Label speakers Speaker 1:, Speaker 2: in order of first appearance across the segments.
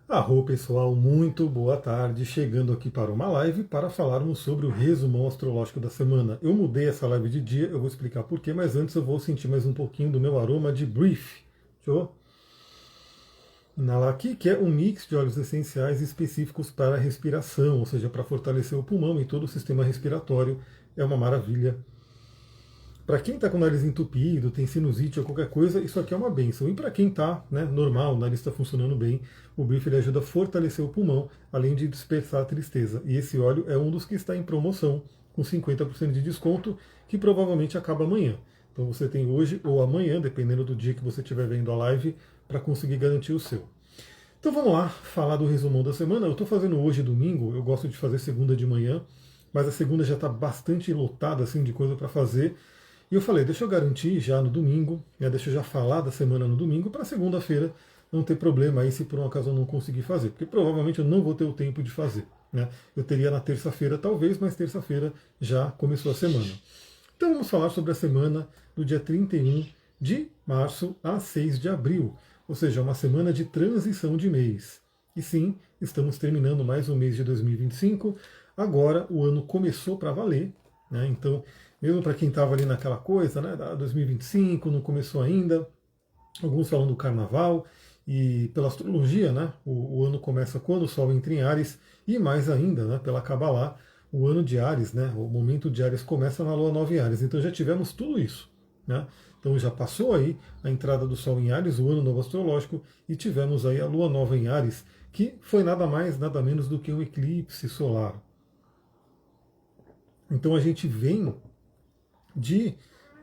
Speaker 1: Arro pessoal, muito boa tarde, chegando aqui para uma live para falarmos sobre o resumão astrológico da semana. Eu mudei essa live de dia, eu vou explicar porquê, mas antes eu vou sentir mais um pouquinho do meu aroma de brief. Show? Inalar aqui, que é um mix de óleos essenciais específicos para a respiração, ou seja, para fortalecer o pulmão e todo o sistema respiratório. É uma maravilha. Para quem está com o nariz entupido, tem sinusite ou qualquer coisa, isso aqui é uma benção. E para quem está normal, o nariz está funcionando bem, o Brief ele ajuda a fortalecer o pulmão, além de dispersar a tristeza. E esse óleo é um dos que está em promoção, com 50% de desconto, que provavelmente acaba amanhã. Então você tem hoje ou amanhã, dependendo do dia que você estiver vendo a live, para conseguir garantir o seu. Então vamos lá, falar do resumão da semana. Eu estou fazendo hoje domingo, eu gosto de fazer segunda de manhã, mas a segunda já está bastante lotada assim, de coisa para fazer. E eu falei, deixa eu garantir já no domingo, deixa eu já falar da semana no domingo, para segunda-feira não ter problema aí se por um acaso eu não conseguir fazer, porque provavelmente eu não vou ter o tempo de fazer. Eu teria na terça-feira talvez, mas terça-feira já começou a semana. Então vamos falar sobre a semana do dia 31 de março a 6 de abril, ou seja, uma semana de transição de mês. E sim, estamos terminando mais um mês de 2025, agora o ano começou para valer, então mesmo para quem estava ali naquela coisa, da 2025, não começou ainda, alguns falam do carnaval, e pela astrologia, o ano começa quando o Sol entra em Áries, e mais ainda, pela Kabbalah, o ano de Áries, o momento de Áries começa na Lua Nova em Áries, então já tivemos tudo isso. Então já passou aí a entrada do Sol em Áries, o ano novo astrológico, e tivemos aí a Lua Nova em Áries, que foi nada mais, nada menos do que um eclipse solar. Então a gente vem de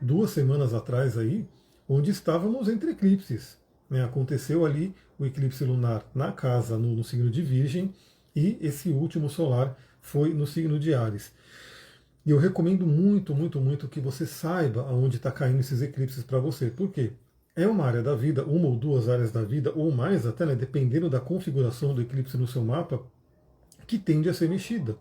Speaker 1: 2 semanas atrás aí, onde estávamos entre eclipses. Aconteceu ali o eclipse lunar na casa, no signo de Virgem, e esse último solar foi no signo de Áries. E eu recomendo muito, muito, muito que você saiba aonde está caindo esses eclipses para você. Por quê? É uma área da vida, uma ou duas áreas da vida, ou mais até, dependendo da configuração do eclipse no seu mapa, que tende a ser mexida.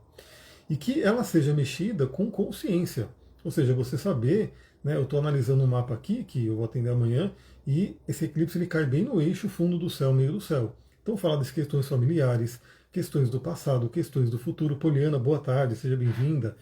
Speaker 1: E que ela seja mexida com consciência. Ou seja, você saber, eu estou analisando um mapa aqui, que eu vou atender amanhã, e esse eclipse ele cai bem no eixo fundo do céu, meio do céu. Então falar das questões familiares, questões do passado, questões do futuro. Poliana, boa tarde, seja bem-vinda.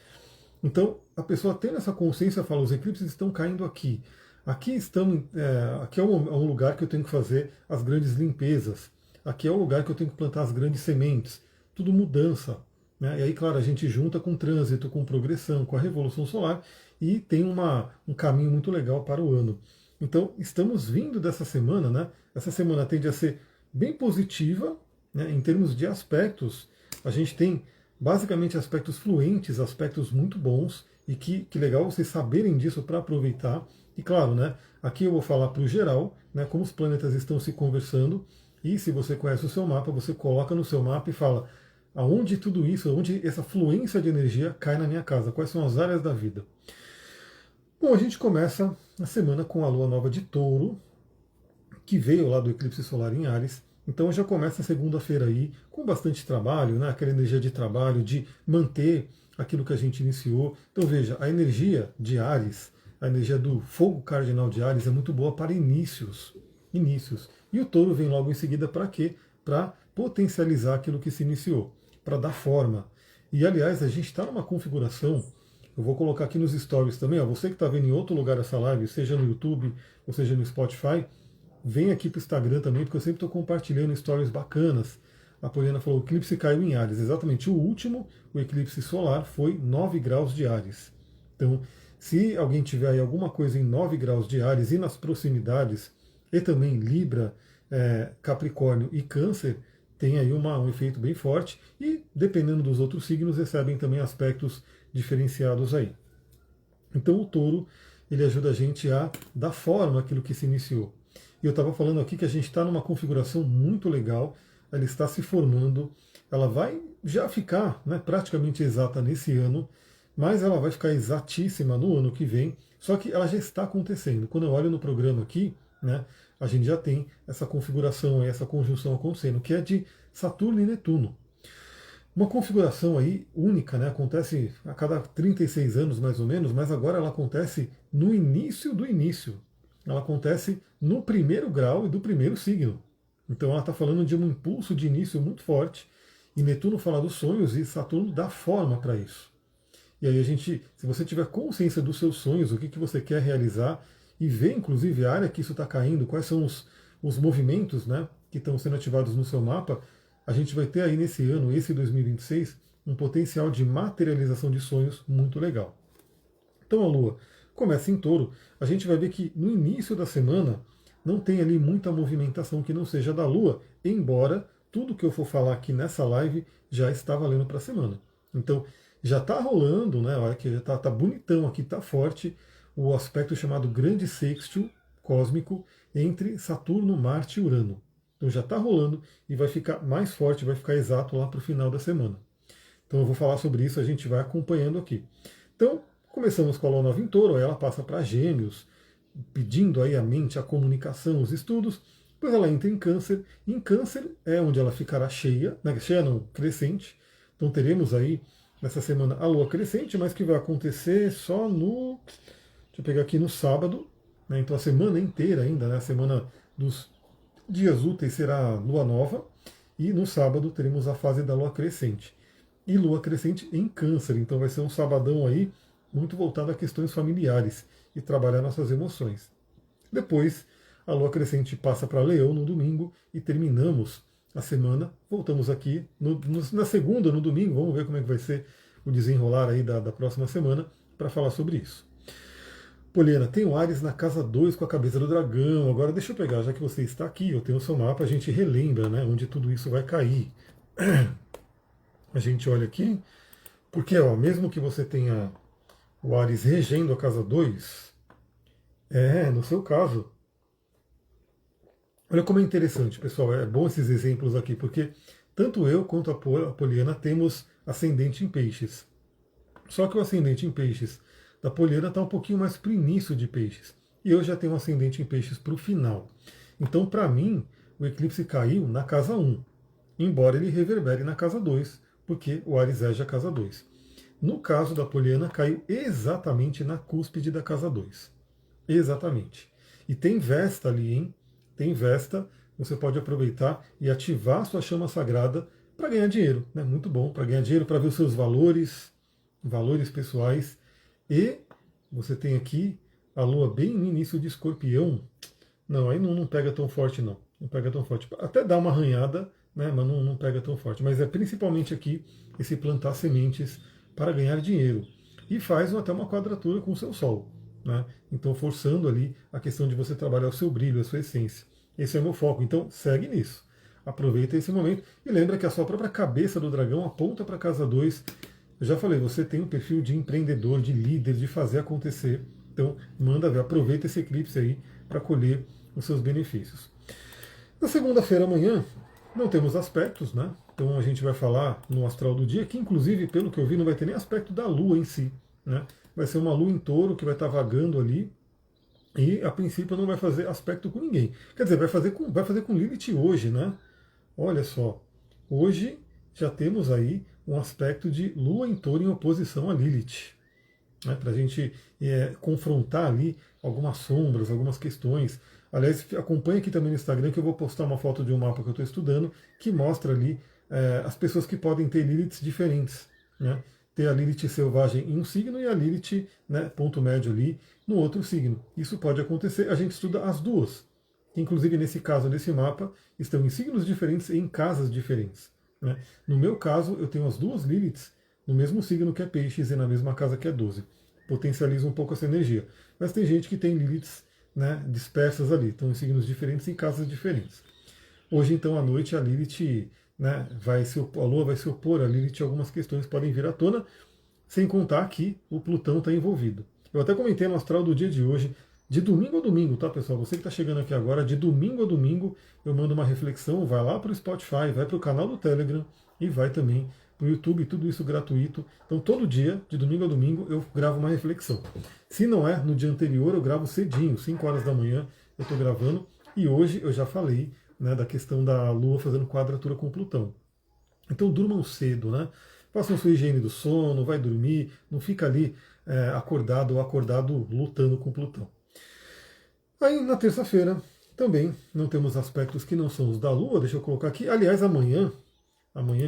Speaker 1: Então a pessoa tendo essa consciência fala, os eclipses estão caindo aqui. Aqui é um lugar que eu tenho que fazer as grandes limpezas. Aqui é o lugar que eu tenho que plantar as grandes sementes. Tudo mudança. E aí, claro, a gente junta com trânsito, com progressão, com a Revolução Solar e tem um caminho muito legal para o ano. Então, estamos vindo dessa semana, Essa semana tende a ser bem positiva, em termos de aspectos. A gente tem basicamente aspectos fluentes, aspectos muito bons e que legal vocês saberem disso para aproveitar. E claro, aqui eu vou falar para o geral, como os planetas estão se conversando. E se você conhece o seu mapa, você coloca no seu mapa e fala aonde tudo isso, onde essa fluência de energia cai na minha casa, quais são as áreas da vida. Bom, a gente começa a semana com a lua nova de Touro, que veio lá do eclipse solar em Áries. Então já começa a segunda-feira aí com bastante trabalho, aquela energia de trabalho, de manter aquilo que a gente iniciou. Então veja, a energia de Áries, a energia do fogo cardinal de Áries é muito boa para inícios. E o touro vem logo em seguida para quê? Para potencializar aquilo que se iniciou, para dar forma. E aliás, a gente está numa configuração, eu vou colocar aqui nos stories também, você que está vendo em outro lugar essa live, seja no YouTube ou seja no Spotify, vem aqui para o Instagram também, porque eu sempre estou compartilhando stories bacanas. A Poliana falou, o eclipse caiu em Áries. Exatamente, o último, o eclipse solar, foi 9 graus de Áries. Então, se alguém tiver aí alguma coisa em 9 graus de Áries e nas proximidades, e também Libra, Capricórnio e Câncer, tem aí um efeito bem forte. E, dependendo dos outros signos, recebem também aspectos diferenciados aí. Então, o touro, ele ajuda a gente a dar forma àquilo que se iniciou. E eu estava falando aqui que a gente está numa configuração muito legal, ela está se formando, ela vai já ficar praticamente exata nesse ano, mas ela vai ficar exatíssima no ano que vem, só que ela já está acontecendo. Quando eu olho no programa aqui, a gente já tem essa configuração, essa conjunção acontecendo, que é de Saturno e Netuno. Uma configuração aí única, acontece a cada 36 anos mais ou menos, mas agora ela acontece no início do início. Ela acontece no primeiro grau e do primeiro signo. Então ela está falando de um impulso de início muito forte, e Netuno fala dos sonhos e Saturno dá forma para isso. E aí a gente, se você tiver consciência dos seus sonhos, o que você quer realizar, e ver inclusive a área que isso está caindo, quais são os movimentos, né, que estão sendo ativados no seu mapa, a gente vai ter aí nesse ano, esse 2026, um potencial de materialização de sonhos muito legal. Então a Lua começa em Touro, a gente vai ver que no início da semana não tem ali muita movimentação que não seja da Lua, embora tudo que eu for falar aqui nessa live já está valendo para a semana. Então já está rolando, né? Olha que já tá bonitão aqui, tá forte o aspecto chamado Grande Sextil cósmico entre Saturno, Marte e Urano. Então já está rolando e vai ficar mais forte, vai ficar exato lá para o final da semana. Então eu vou falar sobre isso, a gente vai acompanhando aqui. Então, começamos com a Lua Nova em Touro, aí ela passa para Gêmeos, pedindo aí a mente, a comunicação, os estudos. Depois ela entra em Câncer. Em Câncer é onde ela ficará cheia, né? Cheia não, crescente. Então teremos aí nessa semana a Lua crescente, mas que vai acontecer só no... Deixa eu pegar aqui no sábado. Né? Então a semana inteira ainda, né? A semana dos dias úteis será Lua Nova. E no sábado teremos a fase da Lua crescente. E Lua crescente em Câncer. Então vai ser um sabadão aí muito voltado a questões familiares e trabalhar nossas emoções. Depois, a Lua crescente passa para Leão no domingo e terminamos a semana. Voltamos aqui na segunda, no domingo, vamos ver como é que vai ser o desenrolar aí da próxima semana para falar sobre isso. Poliana, tem o Áries na casa 2 com a cabeça do dragão. Agora deixa eu pegar, já que você está aqui, eu tenho o seu mapa, a gente relembra, né, onde tudo isso vai cair. A gente olha aqui, porque ó, mesmo que você tenha o Áries regendo a casa 2, no seu caso. Olha como é interessante, pessoal. É bom esses exemplos aqui, porque tanto eu quanto a Poliana temos ascendente em peixes. Só que o ascendente em peixes da Poliana está um pouquinho mais para o início de peixes. E eu já tenho um ascendente em peixes para o final. Então, para mim, o eclipse caiu na casa 1, embora ele reverbere na casa 2, porque o Áries rege a casa 2. No caso da Poliana, caiu exatamente na cúspide da casa 2. Exatamente. E tem Vesta ali, hein? Tem Vesta, você pode aproveitar e ativar sua chama sagrada para ganhar dinheiro. Né? Muito bom, para ganhar dinheiro, para ver os seus valores pessoais. E você tem aqui a Lua bem no início de Escorpião. Não, aí não pega tão forte, não. Não pega tão forte. Até dá uma arranhada, né? Mas não pega tão forte. Mas é principalmente aqui esse plantar sementes para ganhar dinheiro. E faz até uma quadratura com o seu Sol. Né? Então, forçando ali a questão de você trabalhar o seu brilho, a sua essência. Esse é o meu foco. Então, segue nisso. Aproveita esse momento. E lembra que a sua própria cabeça do dragão aponta para a casa 2. Eu já falei, você tem um perfil de empreendedor, de líder, de fazer acontecer. Então, manda ver, aproveita esse eclipse aí para colher os seus benefícios. Na segunda-feira, amanhã, não temos aspectos, né? Então a gente vai falar no astral do dia, que inclusive, pelo que eu vi, não vai ter nem aspecto da Lua em si, né? Vai ser uma Lua em Touro que vai estar vagando ali e, a princípio, não vai fazer aspecto com ninguém. Quer dizer, vai fazer com Lilith hoje, né? Olha só, hoje já temos aí um aspecto de Lua em Touro em oposição a Lilith, né? Para a gente confrontar ali algumas sombras, algumas questões. Aliás, acompanhe aqui também no Instagram que eu vou postar uma foto de um mapa que eu estou estudando que mostra ali as pessoas que podem ter Liliths diferentes, né? Ter a Lilith selvagem em um signo e a Lilith, né, ponto médio ali, no outro signo. Isso pode acontecer, a gente estuda as duas. Inclusive, nesse caso, nesse mapa, estão em signos diferentes e em casas diferentes. Né? No meu caso, eu tenho as duas Liliths no mesmo signo que é Peixes e na mesma casa que é 12. Potencializa um pouco essa energia. Mas tem gente que tem Liliths, né, dispersas ali, estão em signos diferentes e em casas diferentes. Hoje, então, à noite, a Lilith, né, a Lua vai se opor a Lilith, algumas questões podem vir à tona, sem contar que o Plutão está envolvido. Eu até comentei no astral do dia de hoje, de domingo a domingo, tá, pessoal? Você que está chegando aqui agora, de domingo a domingo, eu mando uma reflexão, vai lá para o Spotify, vai para o canal do Telegram e vai também para o YouTube, tudo isso gratuito. Então, todo dia, de domingo a domingo, eu gravo uma reflexão. Se não é no dia anterior, eu gravo cedinho, 5 horas da manhã, eu estou gravando. E hoje eu já falei, né, da questão da Lua fazendo quadratura com Plutão. Então, durmam cedo, né? Façam sua higiene do sono, vai dormir, não fica ali acordado ou acordado lutando com Plutão. Aí, na terça-feira, Também não temos aspectos que não são os da Lua, deixa eu colocar aqui. Aliás, amanhã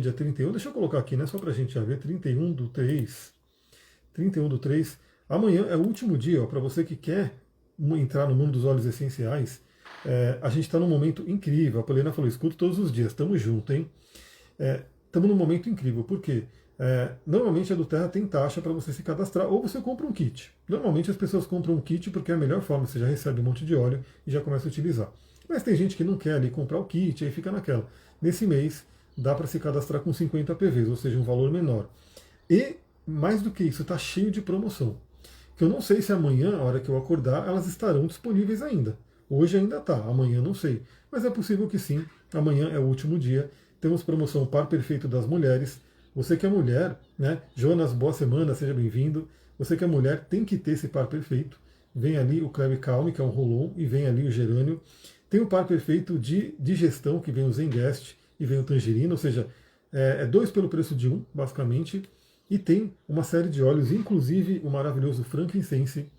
Speaker 1: dia 31, deixa eu colocar aqui, né, só para a gente já ver, 31/3, amanhã é o último dia, para você que quer entrar no mundo dos óleos essenciais. A gente está num momento incrível, a Poliana falou, escuto todos os dias, estamos juntos, hein? Estamos num momento incrível, porque normalmente a do Terra tem taxa para você se cadastrar, ou você compra um kit. Normalmente as pessoas compram um kit porque é a melhor forma, você já recebe um monte de óleo e já começa a utilizar. Mas tem gente que não quer ali comprar o kit, aí fica naquela. Nesse mês dá para se cadastrar com 50 PVs, ou seja, um valor menor. E mais do que isso, está cheio de promoção. Que eu não sei se amanhã, a hora que eu acordar, elas estarão disponíveis ainda. Hoje ainda está, amanhã não sei. Mas é possível que sim, amanhã é o último dia. Temos promoção Par Perfeito das Mulheres. Você que é mulher, né? Jonas, boa semana, seja bem-vindo. Você que é mulher tem que ter esse par perfeito. Vem ali o Creme Calme, que é um rolon, e vem ali o gerânio. Tem o par perfeito de digestão, que vem o Zengest e vem o tangerina, ou seja, é dois pelo preço de um, basicamente. E tem uma série de óleos, inclusive o maravilhoso frankincense,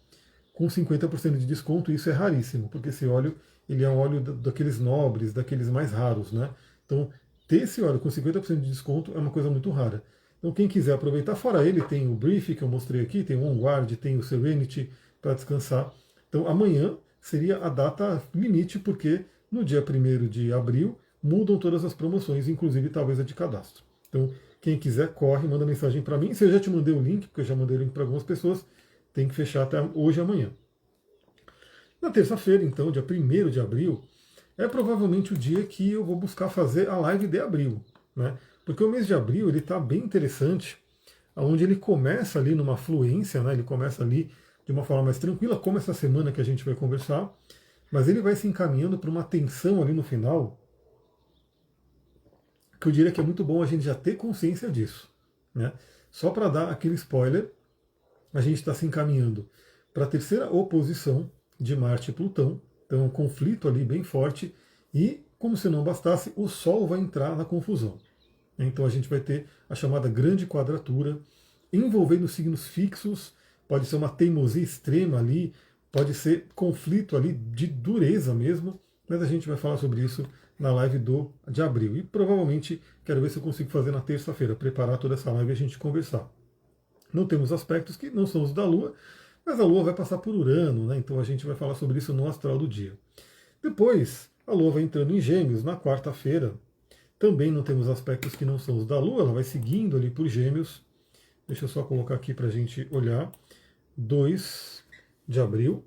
Speaker 1: com 50% de desconto. Isso é raríssimo, porque esse óleo ele é um óleo daqueles nobres, daqueles mais raros, né? Então, ter esse óleo com 50% de desconto é uma coisa muito rara. Então, quem quiser aproveitar, fora ele, tem o Brief, que eu mostrei aqui, tem o OnGuard, tem o Serenity para descansar. Então, amanhã seria a data limite, porque no dia 1º de abril mudam todas as promoções, inclusive talvez a de cadastro. Então, quem quiser, corre, manda mensagem para mim. Se eu já te mandei o link, porque eu já mandei o link para algumas pessoas, tem que fechar até hoje e amanhã. Na terça-feira, então, dia 1º de abril, é provavelmente o dia que eu vou buscar fazer a live de abril, né? Porque o mês de abril ele está bem interessante, onde ele começa ali numa fluência, né? Ele começa ali de uma forma mais tranquila, como essa semana que a gente vai conversar, mas ele vai se encaminhando para uma tensão ali no final, que eu diria que é muito bom a gente já ter consciência disso, né? Só para dar aquele spoiler, a gente está se encaminhando para a terceira oposição de Marte e Plutão, então é um conflito ali bem forte, e como se não bastasse, o Sol vai entrar na confusão. Então a gente vai ter a chamada grande quadratura, envolvendo signos fixos, pode ser uma teimosia extrema ali, pode ser conflito ali de dureza mesmo, mas a gente vai falar sobre isso na live de abril. E provavelmente quero ver se eu consigo fazer na terça-feira, preparar toda essa live e a gente conversar. Não temos aspectos que não são os da Lua, mas a Lua vai passar por Urano, né? Então a gente vai falar sobre isso no astral do dia. Depois, a Lua vai entrando em Gêmeos na quarta-feira. Também não temos aspectos que não são os da Lua, ela vai seguindo ali por Gêmeos. Deixa eu só colocar aqui para a gente olhar. 2 de abril.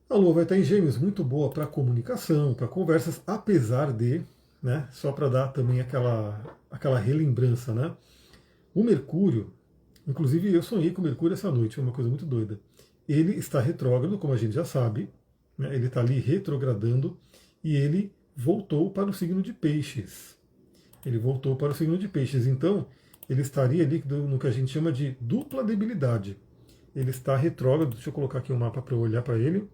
Speaker 1: A Lua vai estar em Gêmeos, muito boa para comunicação, para conversas, apesar de, né, só para dar também aquela relembrança, né? O Mercúrio, inclusive eu sonhei com o Mercúrio essa noite, foi uma coisa muito doida. Ele está retrógrado, como a gente já sabe, né, ele está ali retrogradando e ele voltou para o signo de Peixes. Ele voltou para o signo de Peixes, então ele estaria ali no que a gente chama de dupla debilidade. Ele está retrógrado, deixa eu colocar aqui um mapa para eu olhar para ele.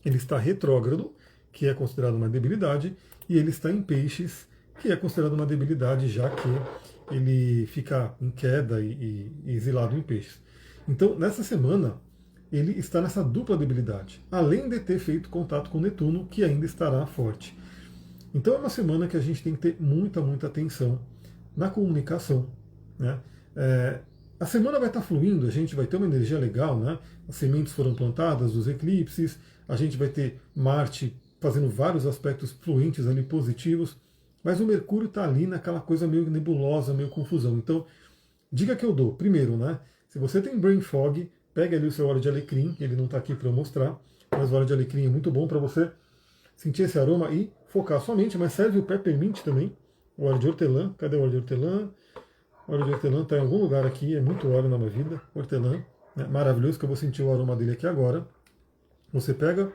Speaker 1: Ele está retrógrado, que é considerado uma debilidade, e ele está em Peixes, que é considerado uma debilidade, já que ele fica em queda e exilado em Peixes. Então, nessa semana, ele está nessa dupla debilidade, além de ter feito contato com Netuno, que ainda estará forte. Então, é uma semana que a gente tem que ter muita, muita atenção na comunicação, né? A semana vai estar fluindo, a gente vai ter uma energia legal, né? As sementes foram plantadas, os eclipses, a gente vai ter Marte fazendo vários aspectos fluentes ali positivos, mas o Mercúrio está ali naquela coisa meio nebulosa, meio confusão. Então, dica que eu dou, primeiro, né? Se você tem brain fog, pega ali o seu óleo de alecrim, ele não está aqui para eu mostrar, mas o óleo de alecrim é muito bom para você sentir esse aroma e focar a sua mente, mas serve o peppermint também, o óleo de hortelã. Cadê o óleo de hortelã? O óleo de hortelã está em algum lugar aqui, é muito óleo na minha vida. Hortelã, né? Maravilhoso, que eu vou sentir o aroma dele aqui agora. Você pega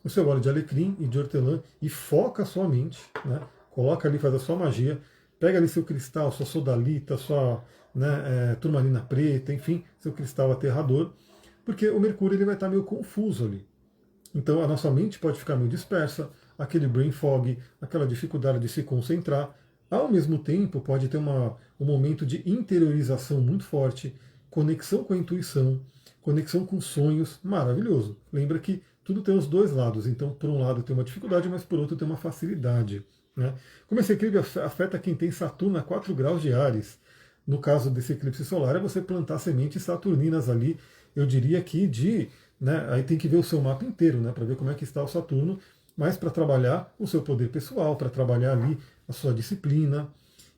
Speaker 1: o seu óleo de alecrim e de hortelã e foca a sua mente, né? Coloca ali, faz a sua magia, pega ali seu cristal, sua sodalita, sua, né, turmalina preta, enfim, seu cristal aterrador, porque o Mercúrio ele vai estar meio confuso ali. Então a nossa mente pode ficar meio dispersa, aquele brain fog, aquela dificuldade de se concentrar. Ao mesmo tempo, pode ter um momento de interiorização muito forte, conexão com a intuição, conexão com sonhos, maravilhoso. Lembra que tudo tem os dois lados. Então, por um lado tem uma dificuldade, mas por outro tem uma facilidade. Né? Como esse eclipse afeta quem tem Saturno a 4 graus de Áries, no caso desse eclipse solar, é você plantar sementes saturninas ali, eu diria que de. Né, aí tem que ver o seu mapa inteiro, né, para ver como é que está o Saturno, mas para trabalhar o seu poder pessoal, para trabalhar ali a sua disciplina.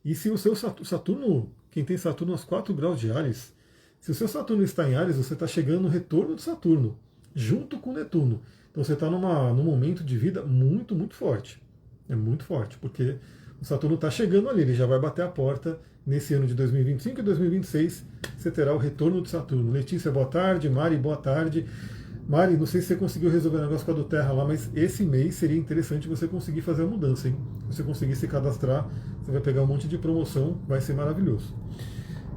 Speaker 1: E se o seu Saturno, quem tem Saturno aos 4 graus de Áries, se o seu Saturno está em Áries, você está chegando no retorno de Saturno, junto com Netuno. Então você está num momento de vida muito, muito forte. É muito forte, porque o Saturno está chegando ali, ele já vai bater a porta nesse ano de 2025 e 2026. Você terá o retorno de Saturno. Letícia, boa tarde. Mari, boa tarde. Mari, não sei se você conseguiu resolver o negócio com a do Terra lá, mas esse mês seria interessante você conseguir fazer a mudança, hein? Se você conseguir se cadastrar, você vai pegar um monte de promoção, vai ser maravilhoso.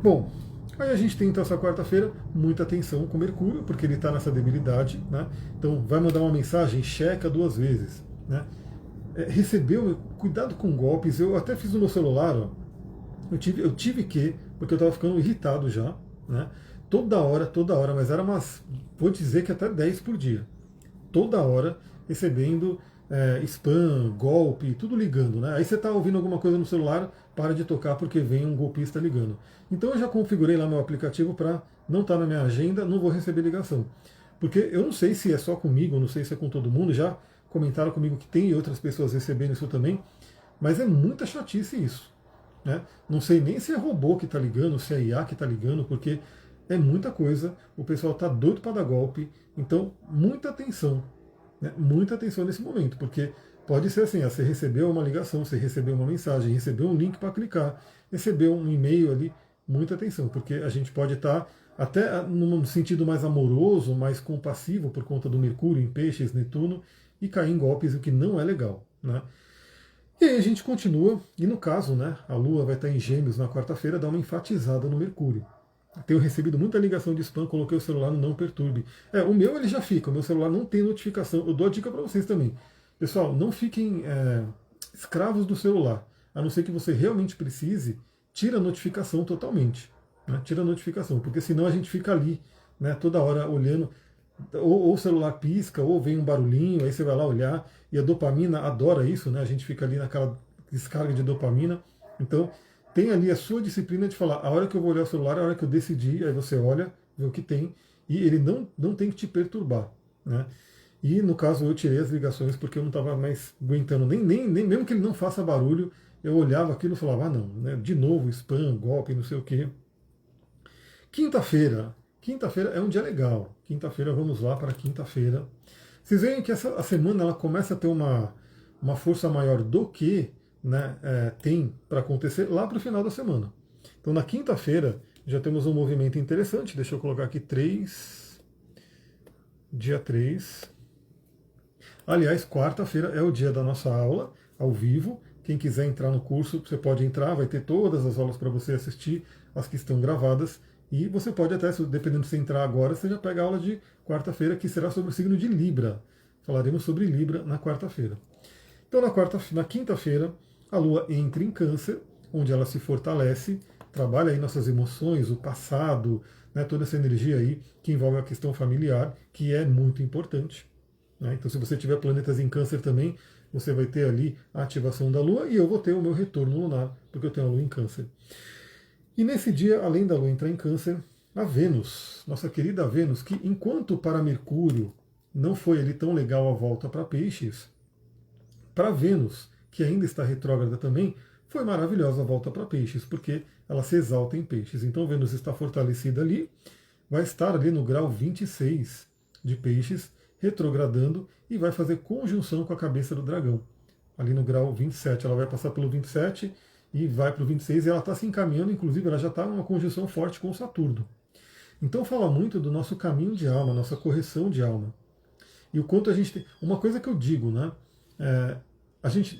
Speaker 1: Bom, aí a gente tem então essa quarta-feira muita atenção com Mercúrio, porque ele está nessa debilidade, né? Então vai mandar uma mensagem, checa 2 vezes, né? Recebeu, cuidado com golpes. Eu até fiz no meu celular, ó, eu tive que, porque eu estava ficando irritado já, né? Toda hora, mas era umas, vou dizer que até 10 por dia. Toda hora recebendo spam, golpe, tudo ligando, né? Aí você está ouvindo alguma coisa no celular, para de tocar porque vem um golpista ligando. Então eu já configurei lá meu aplicativo para não estar na minha agenda, não vou receber ligação. Porque eu não sei se é só comigo, não sei se é com todo mundo, já comentaram comigo que tem outras pessoas recebendo isso também, mas é muita chatice isso. Né? Não sei nem se é robô que está ligando, se é IA que está ligando, porque é muita coisa, o pessoal está doido para dar golpe, então muita atenção, né? Muita atenção nesse momento, porque pode ser assim, você recebeu uma ligação, você recebeu uma mensagem, recebeu um link para clicar, recebeu um e-mail ali, muita atenção, porque a gente pode estar até num sentido mais amoroso, mais compassivo por conta do Mercúrio em Peixes, Netuno, e cair em golpes, o que não é legal. Né? E aí a gente continua, e no caso, né, a Lua vai estar em Gêmeos na quarta-feira, dá uma enfatizada no Mercúrio. Tenho recebido muita ligação de spam, coloquei o celular no não perturbe. O meu ele já fica, o meu celular não tem notificação. Eu dou a dica para vocês também. Pessoal, não fiquem escravos do celular. A não ser que você realmente precise, tira a notificação totalmente. Né? Tira a notificação, porque senão a gente fica ali, né, toda hora olhando. Ou o celular pisca, ou vem um barulhinho, aí você vai lá olhar, e a dopamina adora isso, né? A gente fica ali naquela descarga de dopamina. Então, tem ali a sua disciplina de falar, a hora que eu vou olhar o celular, é a hora que eu decidi, aí você olha, vê o que tem, e ele não tem que te perturbar. Né? E no caso eu tirei as ligações porque eu não estava mais aguentando, nem mesmo que ele não faça barulho, eu olhava aquilo e falava, não, né? De novo, spam, golpe, não sei o quê. Quinta-feira. Quinta-feira é um dia legal. Quinta-feira, vamos lá para quinta-feira. Vocês veem que a semana ela começa a ter uma força maior do que, né, tem para acontecer lá para o final da semana. Então na quinta-feira já temos um movimento interessante. Deixa eu colocar aqui dia 3. Aliás, quarta-feira é o dia da nossa aula ao vivo. Quem quiser entrar no curso, você pode entrar, vai ter todas as aulas para você assistir, as que estão gravadas. E você pode até, dependendo de você entrar agora, você já pega a aula de quarta-feira, que será sobre o signo de Libra. Falaremos sobre Libra na quarta-feira. Então, na quinta-feira, a Lua entra em Câncer, onde ela se fortalece, trabalha aí nossas emoções, o passado, né, toda essa energia aí que envolve a questão familiar, que é muito importante. Né? Então, se você tiver planetas em Câncer também, você vai ter ali a ativação da Lua e eu vou ter o meu retorno lunar, porque eu tenho a Lua em Câncer. E nesse dia, além da Lua entrar em Câncer, a Vênus, nossa querida Vênus, que enquanto para Mercúrio não foi ali tão legal a volta para Peixes, para Vênus, que ainda está retrógrada também, foi maravilhosa a volta para Peixes, porque ela se exalta em Peixes. Então Vênus está fortalecida ali, vai estar ali no grau 26 de Peixes, retrogradando, e vai fazer conjunção com a cabeça do dragão. Ali no grau 27, ela vai passar pelo 27 e vai para o 26, e ela está se encaminhando, inclusive ela já está numa conjunção forte com Saturno. Então fala muito do nosso caminho de alma, nossa correção de alma. E o quanto a gente tem. Uma coisa que eu digo, né?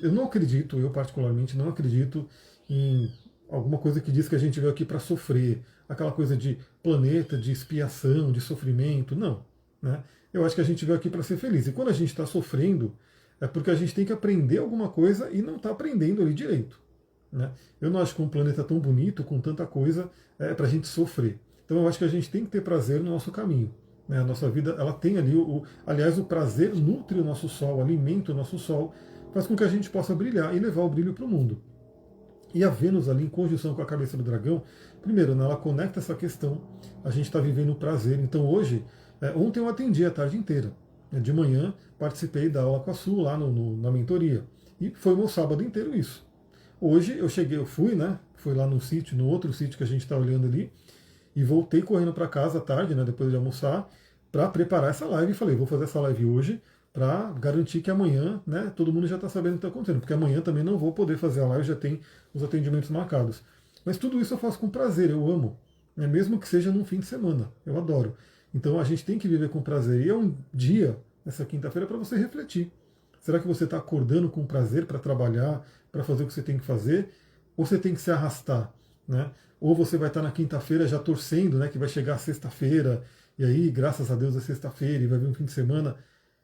Speaker 1: Eu não acredito, eu particularmente não acredito em alguma coisa que diz que a gente veio aqui para sofrer, aquela coisa de planeta, de expiação, de sofrimento. Não. Né? Eu acho que a gente veio aqui para ser feliz. E quando a gente está sofrendo, é porque a gente tem que aprender alguma coisa e não está aprendendo ali direito. Né? Eu não acho que um planeta tão bonito, com tanta coisa, é para a gente sofrer. Então eu acho que a gente tem que ter prazer no nosso caminho. né? A nossa vida, ela tem ali, aliás, o prazer nutre o nosso sol, alimenta o nosso sol, faz com que a gente possa brilhar e levar o brilho para o mundo. E a Vênus ali em conjunção com a cabeça do dragão, primeiro, né, ela conecta essa questão, a gente está vivendo o prazer. Então hoje, ontem eu atendi a tarde inteira. De manhã participei da aula com a Su lá na mentoria. E foi o meu sábado inteiro isso. Hoje eu fui, né? Fui lá no sítio, no outro sítio que a gente está olhando ali, e voltei correndo para casa à tarde, né, depois de almoçar, para preparar essa live. E falei, vou fazer essa live hoje para garantir que amanhã, né, todo mundo já está sabendo o que está acontecendo, porque amanhã também não vou poder fazer a live, já tem os atendimentos marcados. Mas tudo isso eu faço com prazer, eu amo, né, mesmo que seja num fim de semana, eu adoro. Então a gente tem que viver com prazer. E é um dia, essa quinta-feira, para você refletir. Será que você está acordando com prazer para trabalhar, para fazer o que você tem que fazer? Ou você tem que se arrastar, né? Ou você vai estar na quinta-feira já torcendo, né, que vai chegar a sexta-feira, e aí, graças a Deus, é sexta-feira e vai vir um fim de semana.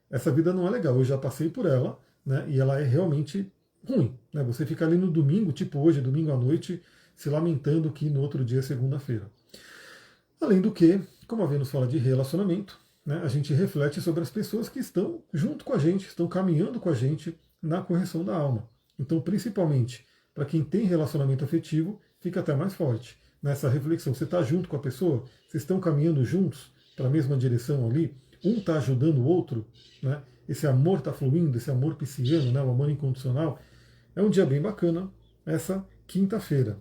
Speaker 1: Essa vida não é legal, eu já passei por ela, né, e ela é realmente ruim. Né? Você fica ali no domingo, tipo hoje, domingo à noite, se lamentando que no outro dia é segunda-feira. Além do que, como a Vênus fala de relacionamento, né, a gente reflete sobre as pessoas que estão junto com a gente, estão caminhando com a gente na correção da alma. Então, principalmente, para quem tem relacionamento afetivo, fica até mais forte. Nessa reflexão, você está junto com a pessoa, vocês estão caminhando juntos para a mesma direção ali, um está ajudando o outro, né? Esse amor está fluindo, esse amor pisciano, né? O amor incondicional. É um dia bem bacana, essa quinta-feira.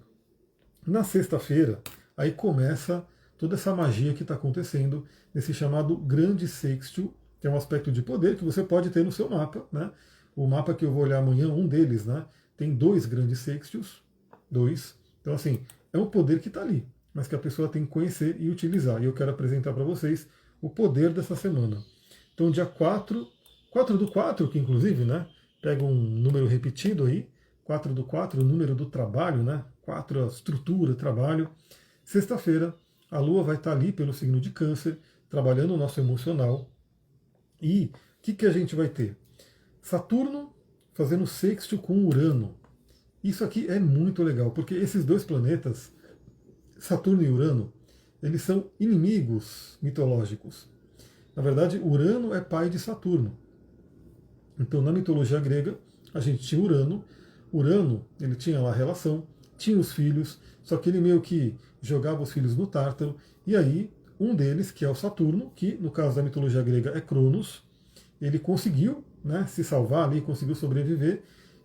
Speaker 1: Na sexta-feira, aí começa toda essa magia que está acontecendo nesse chamado grande sextil, que é um aspecto de poder que você pode ter no seu mapa, né? O mapa que eu vou olhar amanhã, um deles, né? Tem 2 grandes sextios, 2. Então, assim, é um poder que está ali, mas que a pessoa tem que conhecer e utilizar. E eu quero apresentar para vocês o poder dessa semana. Então, dia 4 do 4, que inclusive, né, pega um número repetido aí, 4 do 4, o número do trabalho, né, 4 a estrutura, trabalho. Sexta-feira, a Lua vai estar ali pelo signo de Câncer, trabalhando o nosso emocional. E o que a gente vai ter? Saturno fazendo sextil com Urano. Isso aqui é muito legal, porque esses 2 planetas, Saturno e Urano, eles são inimigos mitológicos. Na verdade, Urano é pai de Saturno. Então, na mitologia grega, a gente tinha Urano. Urano, ele tinha lá a relação, tinha os filhos, só que ele meio que jogava os filhos no Tártaro. E aí, um deles, que é o Saturno, que no caso da mitologia grega é Cronos, ele conseguiu, né, se salvar ali, conseguiu sobreviver,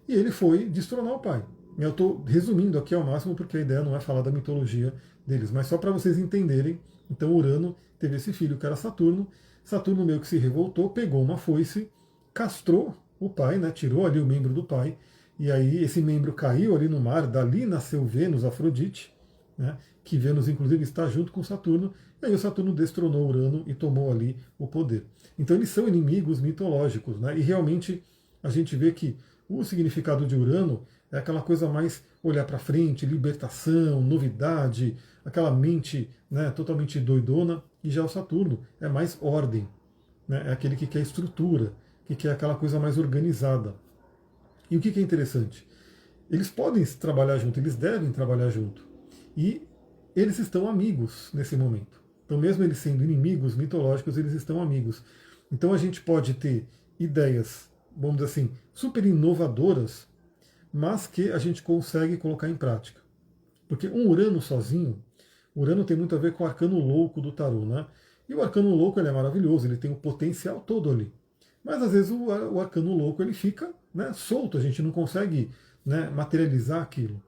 Speaker 1: e ele foi destronar o pai. Eu estou resumindo aqui ao máximo, porque a ideia não é falar da mitologia deles, mas só para vocês entenderem. Então Urano teve esse filho que era Saturno. Saturno meio que se revoltou, pegou uma foice, castrou o pai, né, tirou ali o membro do pai, e aí esse membro caiu ali no mar, dali nasceu Vênus, Afrodite, né, que Vênus inclusive está junto com Saturno, e aí o Saturno destronou Urano e tomou ali o poder. Então eles são inimigos mitológicos, né, e realmente a gente vê que o significado de Urano é aquela coisa mais olhar para frente, libertação, novidade, aquela mente, né, totalmente doidona. E já o Saturno é mais ordem, né, é aquele que quer estrutura, que quer aquela coisa mais organizada. E o que é interessante? Eles podem trabalhar junto, eles devem trabalhar junto. E eles estão amigos nesse momento. Então, mesmo eles sendo inimigos mitológicos, eles estão amigos. Então, a gente pode ter ideias, vamos dizer assim, super inovadoras, mas que a gente consegue colocar em prática. Porque um Urano sozinho, Urano tem muito a ver com o arcano louco do tarô, né? E o arcano louco ele é maravilhoso, ele tem o potencial todo ali. Mas às vezes o arcano louco ele fica, né, solto, a gente não consegue, né, materializar aquilo.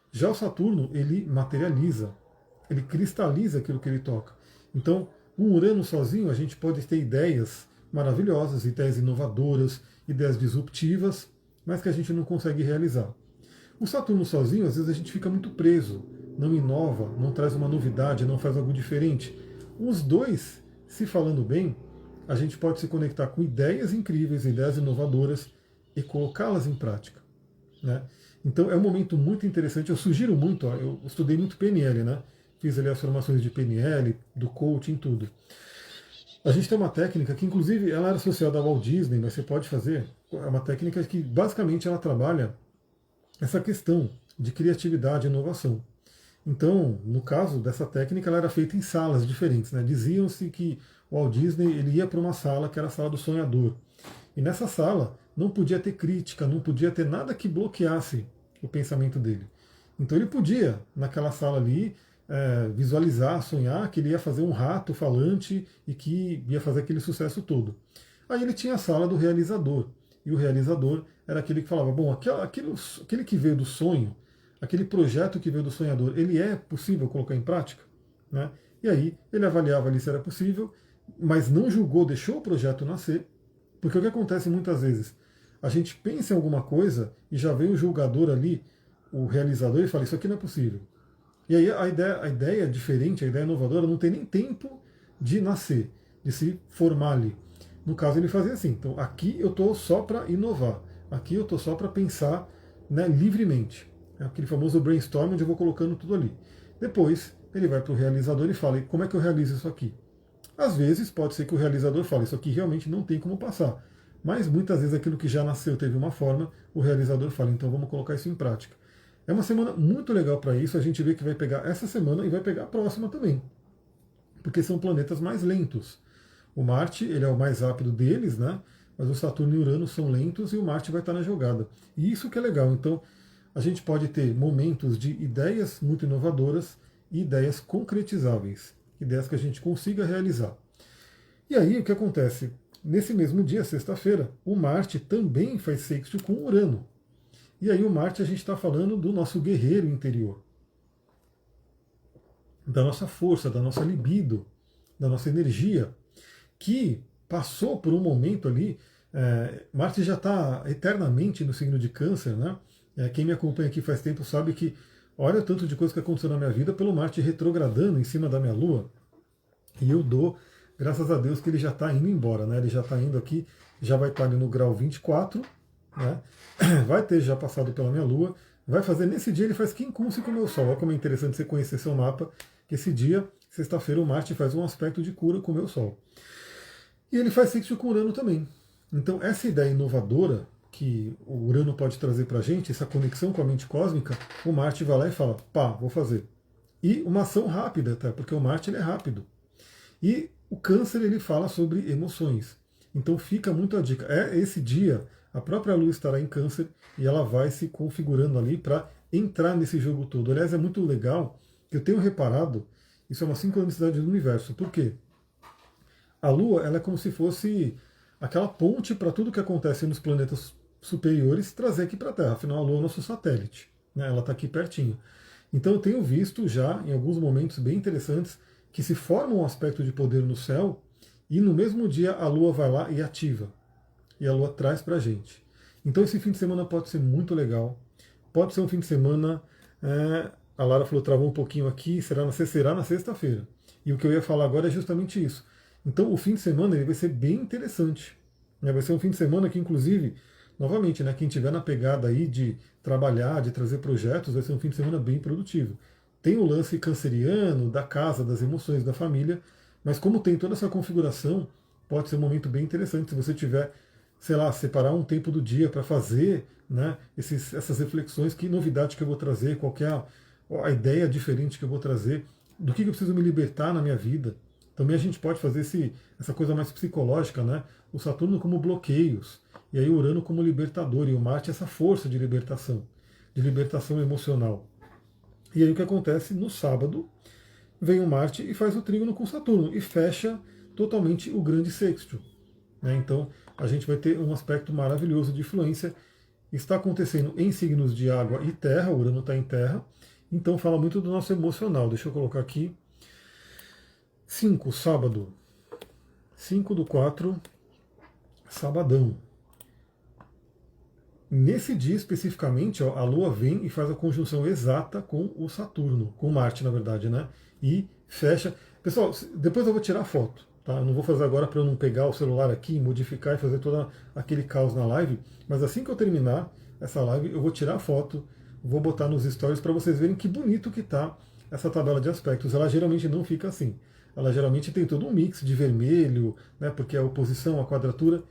Speaker 1: Já o Saturno, ele materializa, ele cristaliza aquilo que ele toca. Então, um Urano sozinho, a gente pode ter ideias maravilhosas, ideias inovadoras, ideias disruptivas, mas que a gente não consegue realizar. O Saturno sozinho, às vezes a gente fica muito preso, não inova, não traz uma novidade, não faz algo diferente. Os dois, se falando bem, a gente pode se conectar com ideias incríveis, ideias inovadoras e colocá-las em prática. Né? Então é um momento muito interessante. Eu sugiro muito, eu estudei muito PNL, né? Fiz ali as formações de PNL, do coaching, tudo. A gente tem uma técnica que, inclusive, ela era associada ao Walt Disney, mas você pode fazer. É uma técnica que, basicamente, ela trabalha essa questão de criatividade e inovação. Então, no caso dessa técnica, ela era feita em salas diferentes, né? Diziam-se que o Walt Disney ele ia para uma sala que era a sala do sonhador. E nessa sala não podia ter crítica, não podia ter nada que bloqueasse o pensamento dele. Então ele podia, naquela sala ali, visualizar, sonhar que ele ia fazer um rato falante e que ia fazer aquele sucesso todo. Aí ele tinha a sala do realizador. E o realizador era aquele que falava, bom, aquele que veio do sonho, aquele projeto que veio do sonhador, ele é possível colocar em prática? Né? E aí ele avaliava ali se era possível, mas não julgou, deixou o projeto nascer, porque o que acontece muitas vezes? A gente pensa em alguma coisa e já vem o julgador ali, o realizador, e fala, isso aqui não é possível. E aí a ideia diferente, a ideia inovadora, não tem nem tempo de nascer, de se formar ali. No caso, ele fazia assim, então aqui eu estou só para inovar, aqui eu estou só para pensar, né, livremente. É aquele famoso brainstorm onde eu vou colocando tudo ali. Depois, ele vai para o realizador e fala, como é que eu realizo isso aqui? Às vezes, pode ser que o realizador fale, isso aqui realmente não tem como passar. Mas muitas vezes aquilo que já nasceu teve uma forma, o realizador fala, então vamos colocar isso em prática. É uma semana muito legal para isso, a gente vê que vai pegar essa semana e vai pegar a próxima também. Porque são planetas mais lentos. O Marte, ele é o mais rápido deles, né? Mas o Saturno e o Urano são lentos e o Marte vai estar na jogada. E isso que é legal. Então, a gente pode ter momentos de ideias muito inovadoras e ideias concretizáveis. Ideias que a gente consiga realizar. E aí, o que acontece? Nesse mesmo dia, sexta-feira, o Marte também faz sexto com Urano. E aí o Marte a gente está falando do nosso guerreiro interior, da nossa força, da nossa libido, da nossa energia, que passou por um momento ali. Marte já está eternamente no signo de Câncer, né? Quem me acompanha aqui faz tempo sabe que olha o tanto de coisa que aconteceu na minha vida pelo Marte retrogradando em cima da minha Lua. E eu dou, graças a Deus, que ele já está indo embora, né? Ele já está indo aqui, já vai estar ali no grau 24, né? Vai ter já passado pela minha Lua, vai fazer, nesse dia ele faz quincunce com o meu Sol. Olha como é interessante você conhecer seu mapa, que esse dia, sexta-feira, o Marte faz um aspecto de cura com o meu Sol. E ele faz sexto com Urano também. Então essa ideia inovadora que o Urano pode trazer para a gente, essa conexão com a mente cósmica, o Marte vai lá e fala, pá, vou fazer. E uma ação rápida, tá? Porque o Marte ele é rápido. E o Câncer ele fala sobre emoções. Então fica muito a dica. Esse dia, a própria Lua estará em Câncer e ela vai se configurando ali para entrar nesse jogo todo. Aliás, é muito legal, que eu tenho reparado, isso é uma sincronicidade do universo. Por quê? A Lua ela é como se fosse aquela ponte para tudo que acontece nos planetas superiores trazer aqui para a Terra. Afinal, a Lua é nosso satélite. Né? Ela está aqui pertinho. Então eu tenho visto já, em alguns momentos bem interessantes, que se forma um aspecto de poder no céu e no mesmo dia a Lua vai lá e ativa. E a Lua traz para a gente. Então esse fim de semana pode ser muito legal. Pode ser um fim de semana. A Lara falou, travou um pouquinho aqui, será na sexta-feira. E o que eu ia falar agora é justamente isso. Então o fim de semana ele vai ser bem interessante. Né? Vai ser um fim de semana que, inclusive, novamente, né, quem tiver na pegada aí de trabalhar, de trazer projetos, vai ser um fim de semana bem produtivo. Tem o lance canceriano, da casa, das emoções, da família, mas como tem toda essa configuração, pode ser um momento bem interessante se você tiver, sei lá, separar um tempo do dia para fazer, né, essas reflexões, que novidade que eu vou trazer, qual que é a ideia diferente que eu vou trazer, do que eu preciso me libertar na minha vida. Também a gente pode fazer essa coisa mais psicológica, né? O Saturno como bloqueios, e aí o Urano como libertador, e o Marte essa força de libertação emocional. E aí o que acontece? No sábado, vem o Marte e faz o trígono com Saturno, e fecha totalmente o grande sextil. Né? Então a gente vai ter um aspecto maravilhoso de influência. Está acontecendo em signos de água e terra, o Urano está em terra, então fala muito do nosso emocional. Deixa eu colocar aqui. 5, sábado. 5/4, sabadão. Nesse dia especificamente, ó, a Lua vem e faz a conjunção exata com o Saturno, com Marte, na verdade, né? E fecha. Pessoal, depois eu vou tirar a foto, tá? Eu não vou fazer agora para eu não pegar o celular aqui, modificar e fazer todo aquele caos na live, mas assim que eu terminar essa live, eu vou tirar a foto, vou botar nos stories para vocês verem que bonito que tá essa tabela de aspectos. Ela geralmente não fica assim. Ela geralmente tem todo um mix de vermelho, né, porque é a oposição, a quadratura.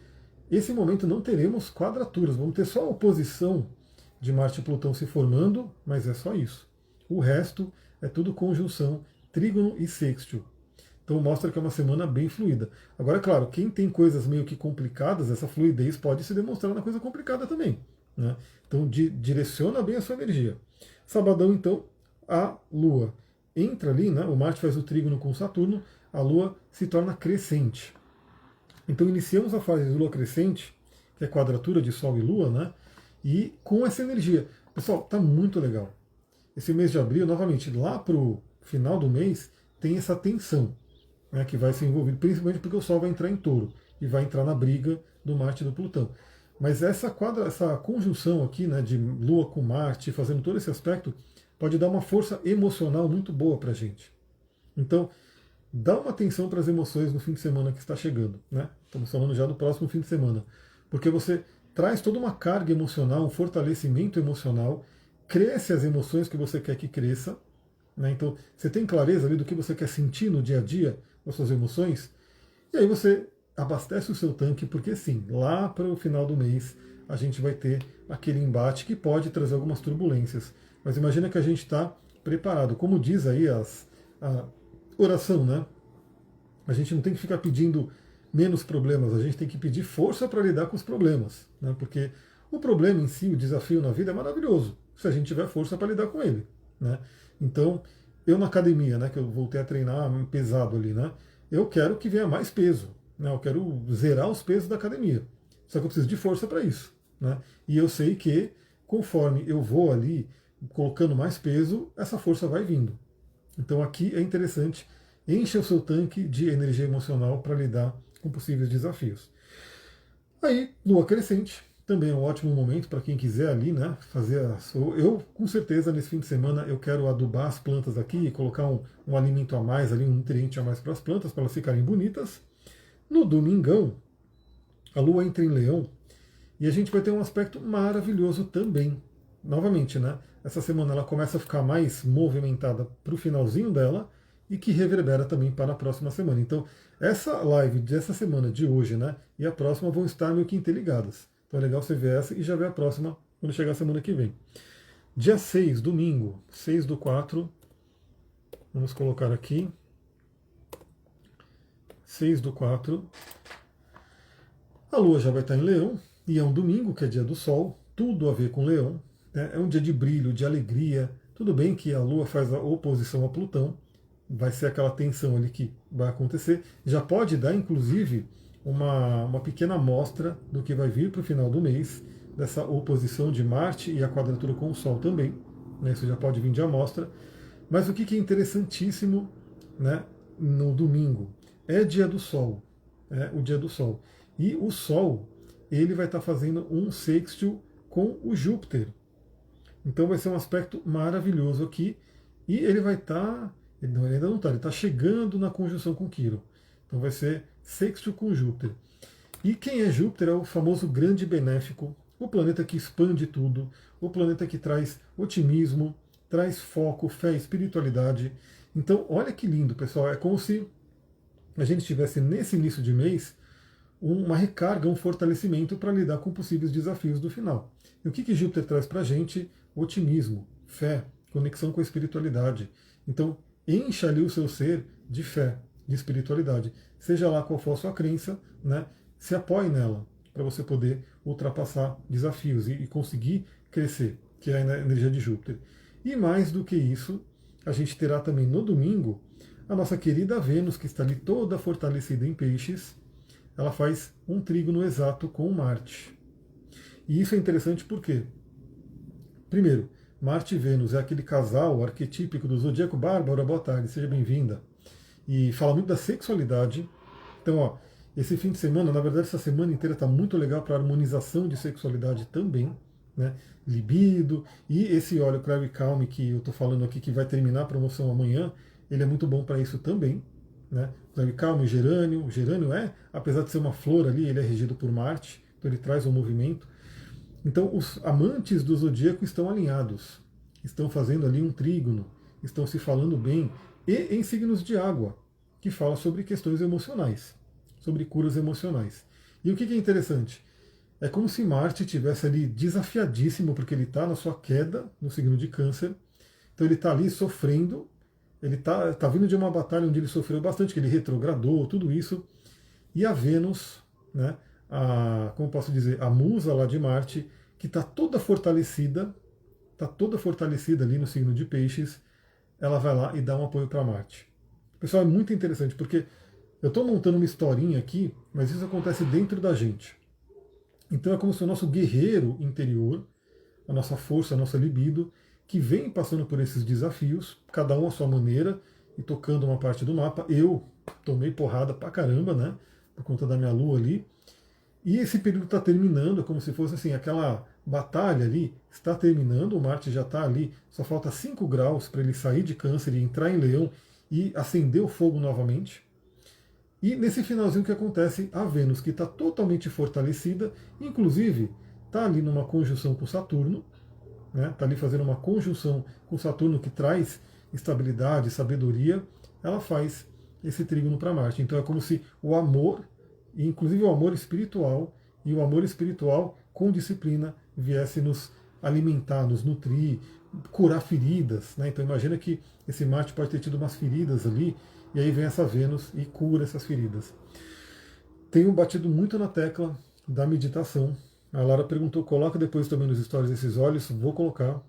Speaker 1: Esse momento não teremos quadraturas, vamos ter só a oposição de Marte e Plutão se formando, mas é só isso. O resto é tudo conjunção, trígono e sextil. Então mostra que é uma semana bem fluida. Agora, é claro, quem tem coisas meio que complicadas, essa fluidez pode se demonstrar na coisa complicada também. Né? Então direciona bem a sua energia. Sabadão, então, a Lua entra ali, né? O Marte faz o trígono com Saturno, a Lua se torna crescente. Então iniciamos a fase de Lua crescente, que é quadratura de Sol e Lua, né? E com essa energia. Pessoal, tá muito legal. Esse mês de abril, novamente, lá para o final do mês, tem essa tensão, né, que vai ser envolvida, principalmente porque o Sol vai entrar em Touro e vai entrar na briga do Marte e do Plutão. Mas essa conjunção aqui, né, de Lua com Marte, fazendo todo esse aspecto, pode dar uma força emocional muito boa para a gente. Então, dá uma atenção para as emoções no fim de semana que está chegando. Né? Estamos falando já do próximo fim de semana. Porque você traz toda uma carga emocional, um fortalecimento emocional, cresce as emoções que você quer que cresça. Né? Então, você tem clareza ali do que você quer sentir no dia a dia, as suas emoções, e aí você abastece o seu tanque, porque sim, lá para o final do mês a gente vai ter aquele embate que pode trazer algumas turbulências. Mas imagina que a gente está preparado. Como diz aí a oração, né? A gente não tem que ficar pedindo menos problemas, a gente tem que pedir força para lidar com os problemas. Né? Porque o problema em si, o desafio na vida é maravilhoso, se a gente tiver força para lidar com ele. Né? Então, eu na academia, né, que eu voltei a treinar pesado ali, né, eu quero que venha mais peso. Né, eu quero zerar os pesos da academia. Só que eu preciso de força para isso. Né? E eu sei que, conforme eu vou ali colocando mais peso, essa força vai vindo. Então aqui é interessante, encha o seu tanque de energia emocional para lidar com possíveis desafios. Aí, lua crescente, também é um ótimo momento para quem quiser ali, né, fazer eu, com certeza, nesse fim de semana, eu quero adubar as plantas aqui, colocar um alimento a mais ali, um nutriente a mais para as plantas, para elas ficarem bonitas. No domingão, a lua entra em Leão e a gente vai ter um aspecto maravilhoso também. Novamente, né, essa semana ela começa a ficar mais movimentada para o finalzinho dela e que reverbera também para a próxima semana. Então, essa live dessa semana de hoje, né, e a próxima vão estar meio que interligadas. Então é legal você ver essa e já ver a próxima quando chegar a semana que vem. Dia 6, domingo, 6/4, vamos colocar aqui, 6/4, a Lua já vai estar em Leão, e é um domingo, que é dia do Sol, tudo a ver com Leão, né? É um dia de brilho, de alegria. Tudo bem que a Lua faz a oposição a Plutão, vai ser aquela tensão ali que vai acontecer. Já pode dar, inclusive, uma pequena amostra do que vai vir para o final do mês, dessa oposição de Marte e a quadratura com o Sol também. Né? Isso já pode vir de amostra. Mas o que é interessantíssimo, né, no domingo? É dia do Sol. É o dia do Sol. E o Sol, ele vai estar fazendo um sextil com o Júpiter. Então vai ser um aspecto maravilhoso aqui. E ele vai estar... Ele ainda não está, ele está chegando na conjunção com Quirón. Então vai ser sextil com Júpiter. E quem é Júpiter é o famoso grande benéfico, o planeta que expande tudo, o planeta que traz otimismo, traz foco, fé, espiritualidade. Então, olha que lindo, pessoal. É como se a gente tivesse nesse início de mês uma recarga, um fortalecimento para lidar com possíveis desafios do final. E o que Júpiter traz para a gente? Otimismo, fé, conexão com a espiritualidade. Então, encha ali o seu ser de fé, de espiritualidade. Seja lá qual for a sua crença, né, se apoie nela, para você poder ultrapassar desafios e conseguir crescer, que é a energia de Júpiter. E mais do que isso, a gente terá também no domingo a nossa querida Vênus, que está ali toda fortalecida em peixes. Ela faz um trígono exato com Marte. E isso é interessante porque, primeiro, Marte e Vênus é aquele casal arquetípico do zodíaco. Bárbara, boa tarde, seja bem-vinda. E fala muito da sexualidade. Então, ó, esse fim de semana, na verdade, essa semana inteira está muito legal para harmonização de sexualidade também. Né? Libido. E esse óleo Clary Calm que eu estou falando aqui, que vai terminar a promoção amanhã, ele é muito bom para isso também. Né? Clary Calm e gerânio. O gerânio apesar de ser uma flor ali, ele é regido por Marte, então ele traz um movimento. Então, os amantes do zodíaco estão alinhados, estão fazendo ali um trígono, estão se falando bem, e em signos de água, que fala sobre questões emocionais, sobre curas emocionais. E o que é interessante? É como se Marte estivesse ali desafiadíssimo, porque ele está na sua queda, no signo de Câncer, então ele está ali sofrendo, ele tá vindo de uma batalha onde ele sofreu bastante, que ele retrogradou, tudo isso. E a Vênus, né, como posso dizer, a musa lá de Marte, que está toda fortalecida ali no signo de Peixes, ela vai lá e dá um apoio para Marte. Pessoal, é muito interessante, porque eu estou montando uma historinha aqui, mas isso acontece dentro da gente. Então é como se o nosso guerreiro interior, a nossa força, a nossa libido, que vem passando por esses desafios, cada um à sua maneira, e tocando uma parte do mapa. Eu tomei porrada pra caramba, né? Por conta da minha lua ali. E esse período está terminando, é como se fosse assim, aquela batalha ali está terminando, o Marte já está ali, só falta 5 graus para ele sair de Câncer e entrar em Leão e acender o fogo novamente. E nesse finalzinho que acontece, a Vênus, que está totalmente fortalecida, inclusive está ali numa conjunção com Saturno, né? Está ali fazendo uma conjunção com Saturno que traz estabilidade, sabedoria, ela faz esse trígono para Marte. Então é como se o amor, inclusive o amor espiritual, e o amor espiritual com disciplina viesse nos alimentar, nos nutrir, curar feridas. Né? Então imagina que esse Marte pode ter tido umas feridas ali, e aí vem essa Vênus e cura essas feridas. Tenho batido muito na tecla da meditação. A Lara perguntou, coloca depois também nos stories esses olhos, vou colocar.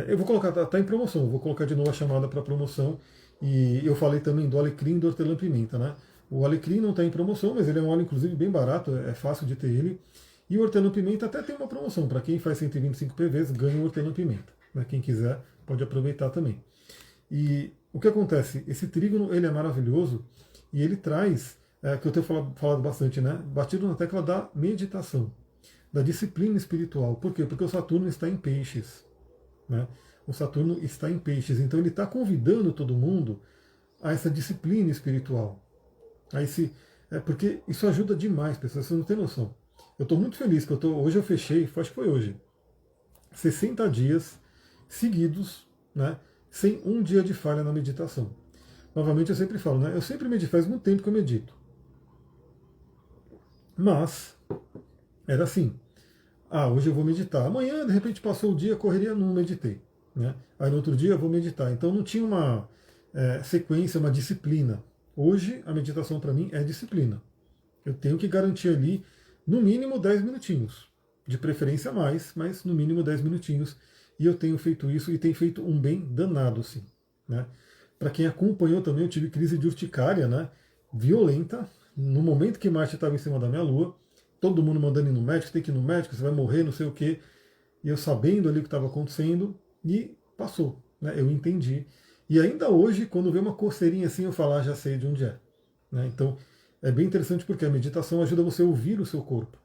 Speaker 1: Eu vou colocar, tá em promoção, eu vou colocar de novo a chamada para promoção. E eu falei também do alecrim e do hortelã-pimenta, né? O alecrim não está em promoção, mas ele é um óleo, inclusive, bem barato, é fácil de ter ele. E o hortelã-pimenta até tem uma promoção, para quem faz 125 PVs, ganha o hortelã-pimenta. Né? Quem quiser pode aproveitar também. E o que acontece? Esse trígono ele é maravilhoso e ele traz, que eu tenho falado bastante, né? Batido na tecla da meditação, da disciplina espiritual. Por quê? Porque o Saturno está em peixes. Né? O Saturno está em peixes, então ele está convidando todo mundo a essa disciplina espiritual. Porque isso ajuda demais, pessoas, vocês não têm noção. Eu estou muito feliz que hoje eu fechei, acho que foi hoje, 60 dias seguidos, né, sem um dia de falha na meditação. Novamente eu sempre falo, né, eu sempre medito, faz muito tempo que eu medito. Mas era assim, hoje eu vou meditar. Amanhã, de repente, passou o dia, correria, não meditei. Né? Aí no outro dia eu vou meditar. Então não tinha uma sequência, uma disciplina. Hoje a meditação para mim é disciplina. Eu tenho que garantir ali no mínimo 10 minutinhos. De preferência mais, mas no mínimo 10 minutinhos. E eu tenho feito isso e tem feito um bem danado, sim. Né? Para quem acompanhou também, eu tive crise de urticária, né? Violenta. No momento que Marte estava em cima da minha Lua, todo mundo mandando ir no médico, tem que ir no médico, você vai morrer, não sei o quê. E eu sabendo ali o que estava acontecendo, e passou. Né? Eu entendi. E ainda hoje, quando vê uma coceirinha assim, eu falo, já sei de onde é. Né? Então, é bem interessante porque a meditação ajuda você a ouvir o seu corpo.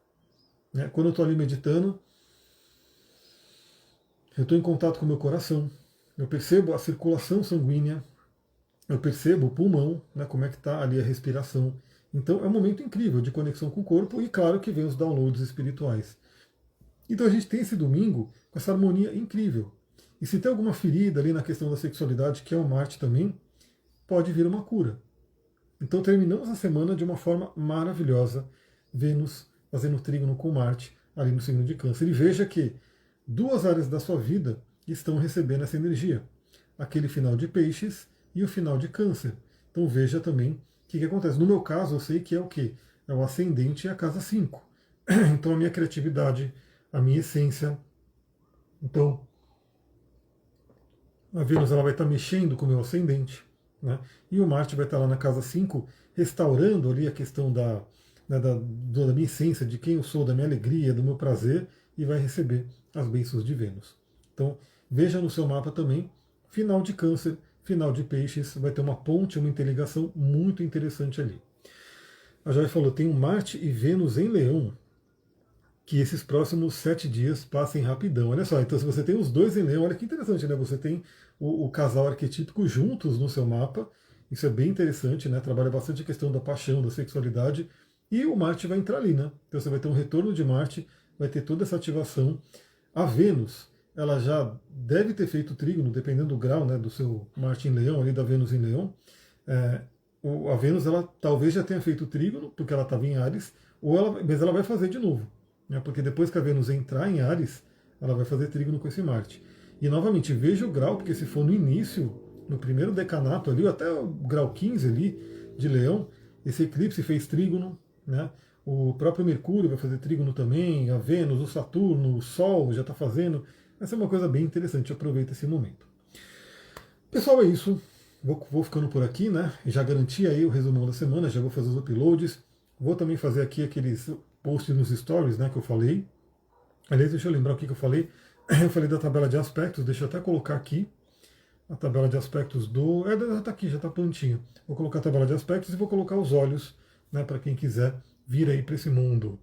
Speaker 1: Né? Quando eu estou ali meditando, eu estou em contato com o meu coração, eu percebo a circulação sanguínea, eu percebo o pulmão, né, como é que está ali a respiração. Então é um momento incrível de conexão com o corpo e claro que vem os downloads espirituais. Então a gente tem esse domingo com essa harmonia incrível. E se tem alguma ferida ali na questão da sexualidade, que é o Marte também, pode vir uma cura. Então terminamos a semana de uma forma maravilhosa, Vênus fazendo trígono com Marte ali no signo de Câncer. E veja que 2 áreas da sua vida estão recebendo essa energia. Aquele final de Peixes e o final de Câncer. Então veja também o que acontece. No meu caso, eu sei que é o quê? É o ascendente e a casa 5. Então a minha criatividade, a minha essência. Então a Vênus ela vai estar mexendo com o meu ascendente. Né? E o Marte vai estar lá na casa 5, restaurando ali a questão da minha essência, de quem eu sou, da minha alegria, do meu prazer, e vai receber as bênçãos de Vênus. Então, veja no seu mapa também, final de Câncer, final de Peixes, vai ter uma ponte, uma interligação muito interessante ali. A Joy falou, tem um Marte e Vênus em Leão, que esses próximos 7 dias passem rapidão. Olha só, então se você tem os dois em Leão, olha que interessante, né? Você tem o casal arquetípico juntos no seu mapa, isso é bem interessante, né? Trabalha bastante a questão da paixão, da sexualidade, e o Marte vai entrar ali, né? Então você vai ter um retorno de Marte, vai ter toda essa ativação. A Vênus, ela já deve ter feito trígono, dependendo do grau, né, do seu Marte em Leão, ali da Vênus em Leão. A Vênus, ela talvez já tenha feito trígono, porque ela estava em Áries, mas ela vai fazer de novo. Né, porque depois que a Vênus entrar em Áries, ela vai fazer trígono com esse Marte. E novamente, veja o grau, porque se for no início, no primeiro decanato ali, até o grau 15 ali de Leão, esse eclipse fez trígono, né? O próprio Mercúrio vai fazer trígono também, a Vênus, o Saturno, o Sol já está fazendo. Vai ser uma coisa bem interessante, aproveita esse momento. Pessoal, é isso. Vou ficando por aqui, né? Já garanti aí o resumão da semana, já vou fazer os uploads. Vou também fazer aqui aqueles posts nos stories, né, que eu falei. Aliás, deixa eu lembrar o que eu falei. Eu falei da tabela de aspectos, deixa eu até colocar aqui a tabela de aspectos do. Já está aqui, já está prontinho. Vou colocar a tabela de aspectos e vou colocar os olhos, né, para quem quiser vir aí para esse mundo.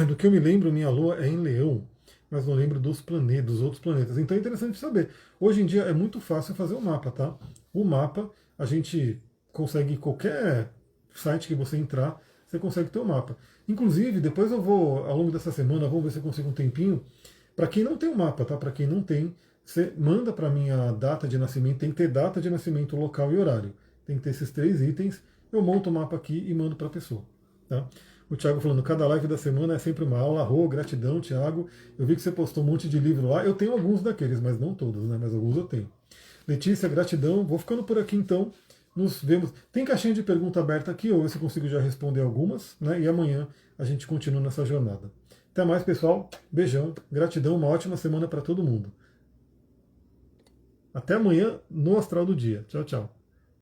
Speaker 1: Do que eu me lembro, minha lua é em Leão, mas não lembro dos planetas, dos outros planetas. Então é interessante saber. Hoje em dia é muito fácil fazer o mapa, tá? O mapa, a gente consegue em qualquer site que você entrar, você consegue ter o mapa. Inclusive, depois eu vou, ao longo dessa semana, vamos ver se eu consigo um tempinho. Para quem não tem o mapa, tá? Para quem não tem, você manda para mim a data de nascimento, tem que ter data de nascimento, local e horário. Tem que ter esses 3 itens. Eu monto o mapa aqui e mando para a pessoa. Tá? O Thiago falando, cada live da semana é sempre uma aula. Gratidão, Thiago. Eu vi que você postou um monte de livro lá. Eu tenho alguns daqueles, mas não todos, né? Mas alguns eu tenho. Letícia, gratidão. Vou ficando por aqui então. Nos vemos. Tem caixinha de pergunta aberta aqui, ou se eu consigo já responder algumas, né? E amanhã a gente continua nessa jornada. Até mais, pessoal. Beijão, gratidão, uma ótima semana para todo mundo. Até amanhã no Astral do Dia. Tchau, tchau.